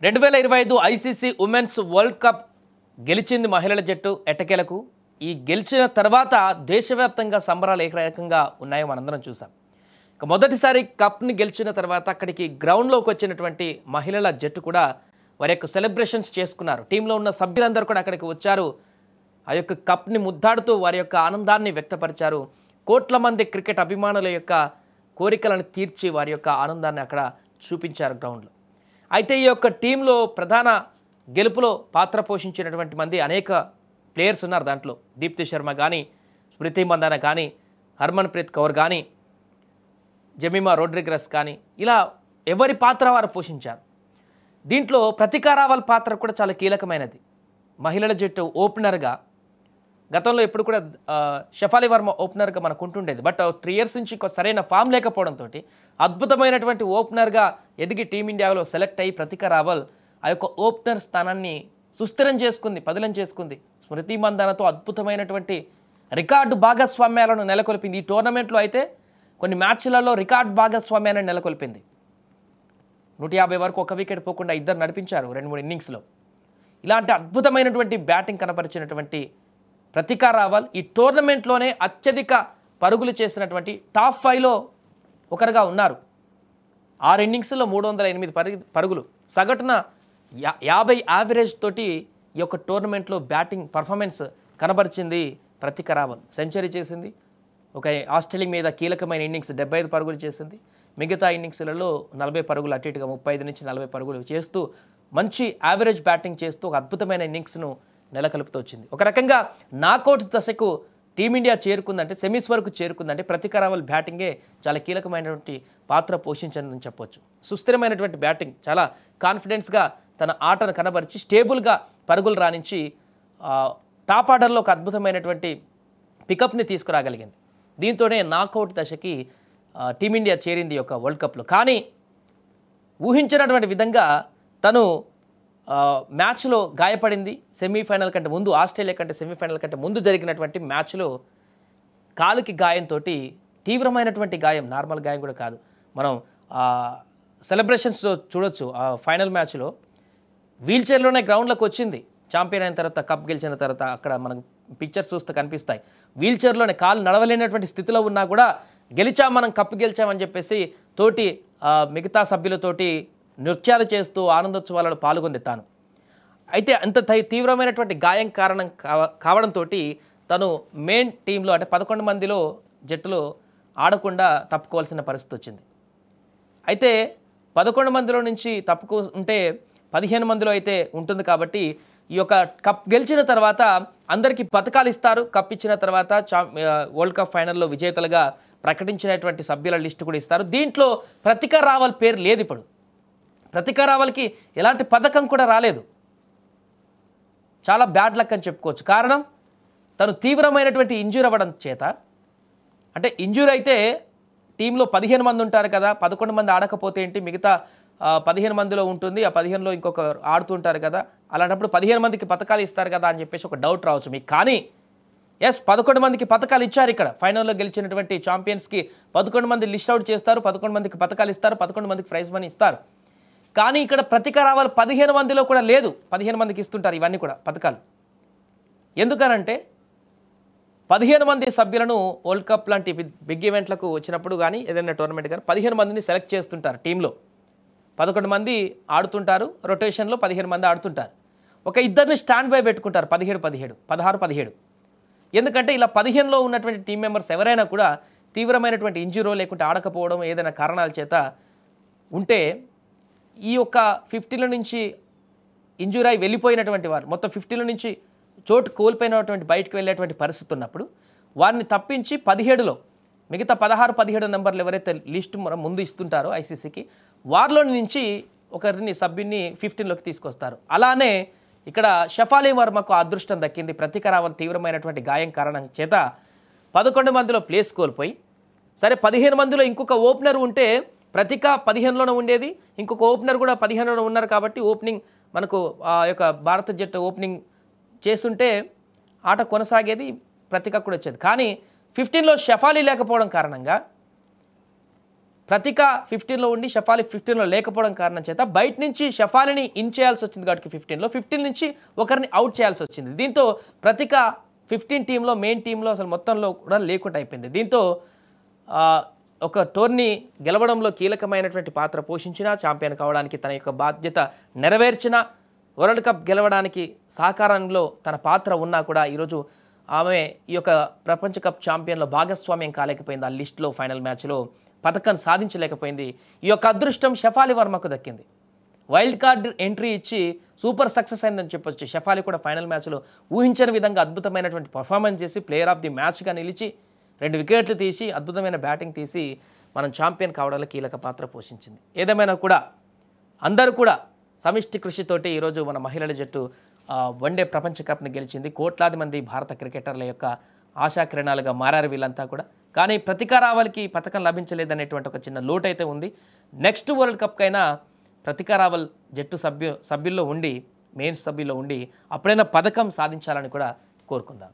2025 ICC women's world cup గెలిచింది మహిళల జట్టు ఎట్టకేలకు. ఈ గెలిచిన తర్వాత దేశవ్యాప్తంగా సంబరాలు ఏకరకంగా ఉన్నాయో మనందరం చూసాం. ఇక మొదటిసారి కప్ని గెలిచిన తర్వాత అక్కడికి గ్రౌండ్లోకి వచ్చినటువంటి మహిళల జట్టు కూడా వారి యొక్క సెలబ్రేషన్స్ చేసుకున్నారు. టీంలో ఉన్న సభ్యులందరూ కూడా అక్కడికి వచ్చారు. ఆ యొక్క కప్ని ముద్దాడుతూ వారి యొక్క ఆనందాన్ని వ్యక్తపరిచారు. కోట్ల మంది క్రికెట్ అభిమానుల యొక్క కోరికలను తీర్చి వారి యొక్క ఆనందాన్ని అక్కడ చూపించారు గ్రౌండ్లో. అయితే ఈ యొక్క టీంలో ప్రధాన గెలుపులో పాత్ర పోషించినటువంటి మంది అనేక ప్లేయర్స్ ఉన్నారు. దాంట్లో దీప్తి శర్మ కానీ, స్మృతి మందాన కానీ, హర్మన్ప్రీత్ కౌర్ కానీ, జెమిమా రోడ్రిగస్ కానీ, ఇలా ఎవరి పాత్ర వారు పోషించారు. దీంట్లో ప్రతికా రావల్ పాత్ర కూడా చాలా కీలకమైనది. మహిళల జట్టు ఓపెనర్గా గతంలో ఎప్పుడు కూడా షఫాలి వర్మ ఓపెనర్గా మనకు ఉంటుండేది. బట్ 3 years నుంచి సరైన ఫామ్ లేకపోవడంతో అద్భుతమైనటువంటి ఓపెనర్గా ఎదిగి టీమిండియాలో సెలెక్ట్ అయ్యి ప్రతికా రావల్ ఆ యొక్క ఓపెనర్ స్థానాన్ని సుస్థిరం చేసుకుంది, పదిలం చేసుకుంది. స్మృతి మందానతో అద్భుతమైనటువంటి రికార్డు భాగస్వామ్యాలను నెలకొల్పింది. ఈ టోర్నమెంట్లో అయితే కొన్ని మ్యాచ్లలో రికార్డు భాగస్వామ్యాన్ని నెలకొల్పింది. 150 వరకు ఒక వికెట్ పోకుండా ఇద్దరు నడిపించారు 2-3 ఇన్నింగ్స్లో. ఇలాంటి అద్భుతమైనటువంటి బ్యాటింగ్ కనపరిచినటువంటి ప్రతికా రావల్ ఈ టోర్నమెంట్లోనే అత్యధిక పరుగులు చేసినటువంటి టాప్ 5లో ఒకరుగా ఉన్నారు. 6 ఇన్నింగ్స్లో 308 పరుగులు, సగటున 50 యావరేజ్ తోటి ఈ యొక్క టోర్నమెంట్లో బ్యాటింగ్ పర్ఫార్మెన్స్ కనబరిచింది. ప్రతికా రావల్ సెంచరీ చేసింది. ఒక ఆస్ట్రేలియా మీద కీలకమైన ఇన్నింగ్స్ 75 పరుగులు చేసింది. మిగతా ఇన్నింగ్స్లలో 40 పరుగులు, అటు ఇటుగా 35 నుంచి 40 పరుగులు చేస్తూ మంచి యావరేజ్ బ్యాటింగ్ చేస్తూ ఒక అద్భుతమైన ఇన్నింగ్స్ను నెలకొల్పుతూ వచ్చింది. ఒక రకంగా నాకౌట్ దశకు టీమిండియా చేరుకుందంటే, సెమీస్ వరకు చేరుకుందంటే ప్రతికా రావల్ బ్యాటింగే చాలా కీలకమైనటువంటి పాత్ర పోషించిందని చెప్పొచ్చు. సుస్థిరమైనటువంటి బ్యాటింగ్, చాలా కాన్ఫిడెన్స్గా తన ఆటను కనబరిచి స్టేబుల్గా పరుగులు రాణించి టాప్ ఆర్డర్లో ఒక అద్భుతమైనటువంటి పికప్ని తీసుకురాగలిగింది. దీంతోనే నాకౌట్ దశకి టీమిండియా చేరింది యొక్క వరల్డ్ కప్లో. కానీ ఊహించినటువంటి విధంగా తను మ్యాచ్లో గాయపడింది. సెమీఫైనల్ కంటే ముందు, ఆస్ట్రేలియా కంటే సెమీఫైనల్ కంటే ముందు జరిగినటువంటి మ్యాచ్లో కాలుకి గాయంతో, తీవ్రమైనటువంటి గాయం, నార్మల్ గాయం కూడా కాదు. మనం సెలబ్రేషన్స్లో చూడొచ్చు. ఆ ఫైనల్ మ్యాచ్లో వీల్ చైర్లోనే గ్రౌండ్లోకి వచ్చింది. ఛాంపియన్ అయిన తర్వాత, కప్ గెలిచిన తర్వాత అక్కడ మనకు పిక్చర్స్ చూస్తే కనిపిస్తాయి. వీల్ చైర్లోనే కాలు నడవలేనటువంటి స్థితిలో ఉన్నా కూడా గెలిచాం, మనం కప్పు గెలిచామని చెప్పేసి తోటి మిగతా సభ్యులతోటి నృత్యాలు చేస్తూ ఆనందోత్సవాలలో పాల్గొంది తాను. అయితే అంత తీవ్రమైనటువంటి గాయం కారణం కావడంతో తను మెయిన్ టీంలో అంటే 11 మందిలో జట్టులో ఆడకుండా తప్పుకోవాల్సిన పరిస్థితి వచ్చింది. అయితే 11 మందిలో నుంచి తప్పుకుంటే 15 మందిలో అయితే ఉంటుంది. కాబట్టి ఈ యొక్క కప్ గెలిచిన తర్వాత అందరికీ పథకాలు ఇస్తారు. కప్ ఇచ్చిన తర్వాత వరల్డ్ కప్ ఫైనల్లో విజేతలుగా ప్రకటించినటువంటి సభ్యుల లిస్టు కూడా ఇస్తారు. దీంట్లో ప్రతికా రావల్ పేరు లేదు. ఇప్పుడు ప్రతికా రావల్కి ఎలాంటి పథకం కూడా రాలేదు. చాలా బ్యాడ్ లక్ అని చెప్పుకోవచ్చు. కారణం, తను తీవ్రమైనటువంటి ఇంజ్యూర్ అవ్వడం చేత, అంటే ఇంజ్యూర్ అయితే టీంలో 15 మంది ఉంటారు కదా, 11 మంది ఆడకపోతే ఏంటి, మిగతా 15 మందిలో ఉంటుంది, ఆ 15లో ఇంకొక ఆడుతుంటారు కదా, అలాంటప్పుడు 15 మందికి పథకాలు ఇస్తారు కదా అని చెప్పేసి ఒక డౌట్ రావచ్చు మీకు. కానీ 11 మందికి పథకాలు ఇచ్చారు. ఇక్కడ ఫైనల్లో గెలిచినటువంటి ఛాంపియన్స్కి 11 మంది లిస్ట్ అవుట్ చేస్తారు, 11 మందికి పథకాలు ఇస్తారు, 11 మందికి ప్రైజ్ మనీ ఇస్తారు. కానీ ఇక్కడ ప్రతికా రావల్ 15 మందిలో కూడా లేదు. 15 మందికి ఇస్తుంటారు ఇవన్నీ కూడా పథకాలు. ఎందుకనంటే 15 మంది సభ్యులను వరల్డ్ కప్ లాంటి బిగ్ ఈవెంట్లకు వచ్చినప్పుడు కానీ, ఏదైనా టోర్నమెంట్ కానీ 15 మందిని సెలెక్ట్ చేస్తుంటారు టీంలో. 11 మంది ఆడుతుంటారు, రొటేషన్లో 15 మంది ఆడుతుంటారు. ఒక ఇద్దరిని స్టాండ్ బై పెట్టుకుంటారు 17, 16, 17. ఎందుకంటే ఇలా 15లో ఉన్నటువంటి టీం మెంబర్స్ ఎవరైనా కూడా తీవ్రమైనటువంటి ఇంజ్యూరో లేకుంటే ఆడకపోవడం ఏదైనా కారణాల చేత ఉంటే, ఈ యొక్క 15లో నుంచి ఇంజ్యూర్ అయి వెళ్ళిపోయినటువంటి వారు, మొత్తం 15లో నుంచి చోటు కోల్పోయినటువంటి బయటకు వెళ్ళేటువంటి పరిస్థితి ఉన్నప్పుడు వారిని తప్పించి 17లో మిగతా 16, 17 నెంబర్లు ఎవరైతే లిస్టు ముందు ఇస్తుంటారో ఐసీసీకి, వారిలో నుంచి ఒకరిని సభ్యుని 15లోకి తీసుకొస్తారు. అలానే ఇక్కడ షఫాలి వర్మకు అదృష్టం దక్కింది. ప్రతికా రావల్ తీవ్రమైనటువంటి గాయం కారణం చేత 11 మందిలో ప్లేస్ కోల్పోయి, సరే 15 మందిలో ఇంకొక ఓపెనర్ ఉంటే ప్రతికా 15లోనే ఉండేది, ఇంకొక ఓపెనర్ కూడా 15లోనే ఉన్నారు. కాబట్టి ఓపెనింగ్ మనకు ఆ యొక్క భారత జట్టు ఓపెనింగ్ చేస్తుంటే ఆట కొనసాగేది, ప్రతికా కూడా వచ్చేది. కానీ 15లో షఫాలి లేకపోవడం కారణంగా ప్రతిక 15లో ఉండి షఫాలి 15లో లేకపోవడం కారణం చేత బయట నుంచి షఫాలిని ఇన్ చేయాల్సి వచ్చింది కాబట్టి 15 నుంచి ఒకరిని అవుట్ చేయాల్సి వచ్చింది. దీంతో ప్రతిక 15 టీంలో మెయిన్ టీంలో అసలు మొత్తంలో కూడా లేకుండా అయిపోయింది. దీంతో ఒక టోర్నీ గెలవడంలో కీలకమైనటువంటి పాత్ర పోషించిన, ఛాంపియన్ కావడానికి తన యొక్క బాధ్యత నెరవేర్చిన, వరల్డ్ కప్ గెలవడానికి సహకారంలో తన పాత్ర ఉన్నా కూడా ఈరోజు ఆమె ఈ యొక్క ప్రపంచ కప్ ఛాంపియన్లో భాగస్వామ్యం కాలేకపోయింది. ఆ లిస్టులో ఫైనల్ మ్యాచ్లో పథకం సాధించలేకపోయింది. ఈ యొక్క అదృష్టం షఫాలి వర్మకు దక్కింది. వైల్డ్ కార్డ్ ఎంట్రీ ఇచ్చి సూపర్ సక్సెస్ అయిందని చెప్పొచ్చు. షఫాలి కూడా ఫైనల్ మ్యాచ్లో ఊహించని విధంగా అద్భుతమైనటువంటి పర్ఫార్మెన్స్ చేసి ప్లేయర్ ఆఫ్ ది మ్యాచ్గా నిలిచి 2 వికెట్లు తీసి అద్భుతమైన బ్యాటింగ్ తీసి మనం ఛాంపియన్ కావడంలో కీలక పాత్ర పోషించింది. ఏదేమైనా కూడా అందరూ కూడా సమిష్టి కృషితోటి ఈరోజు మన మహిళల జట్టు వన్డే ప్రపంచ కప్ని గెలిచింది. కోట్లాది మంది భారత క్రికెటర్ల యొక్క ఆశాకిరణాలుగా మారారు వీళ్ళంతా కూడా. కానీ ప్రతికారావల్కి పథకం లభించలేదనేటువంటి ఒక చిన్న లోటు అయితే ఉంది. నెక్స్ట్ వరల్డ్ కప్కైనా ప్రతికారావల్ జట్టు సభ్యుల్లో ఉండి, మెయిన్ సభ్యుల్లో ఉండి అప్పుడైనా పథకం సాధించాలని కూడా కోరుకుందాం.